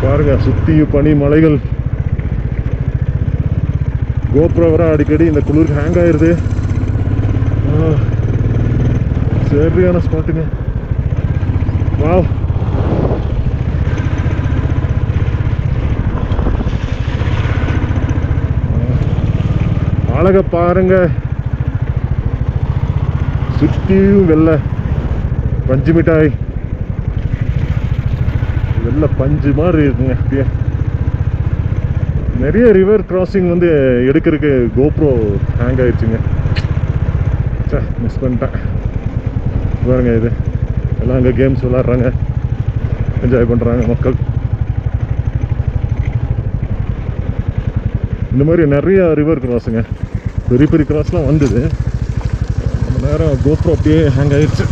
பாருங்க, சுற்றியும் பனி மலைகள். கோப்ரோ வர அடிக்கடி இந்த குளிருக்கு ஹேங் ஆயிடுது. சரியான ஸ்பாட்டுங்க. வாவ், அழக பாருங்க. சுற்றியும் வெள்ளை பஞ்சு மிட்டாய், வெள்ளை பஞ்சு மாதிரி இருக்குங்க. அப்படியே நிறைய ரிவர் கிராசிங் வந்து எடுக்கிறதுக்கு கோப்ரோ ஹேங் ஆயிடுச்சுங்க. மிஸ் பண்ணிட்டேன். பாருங்க, இது எல்லாம் அங்கே கேம்ஸ் விளாட்றாங்க, என்ஜாய் பண்ணுறாங்க மக்கள். இந்த மாதிரி நிறைய ரிவர் கிராஸுங்க, பெரிய பெரிய கிராஸ்லாம் வந்தது. நம்ம நேரம் கோப்ரோ அப்படியே ஹேங் ஆயிடுச்சு.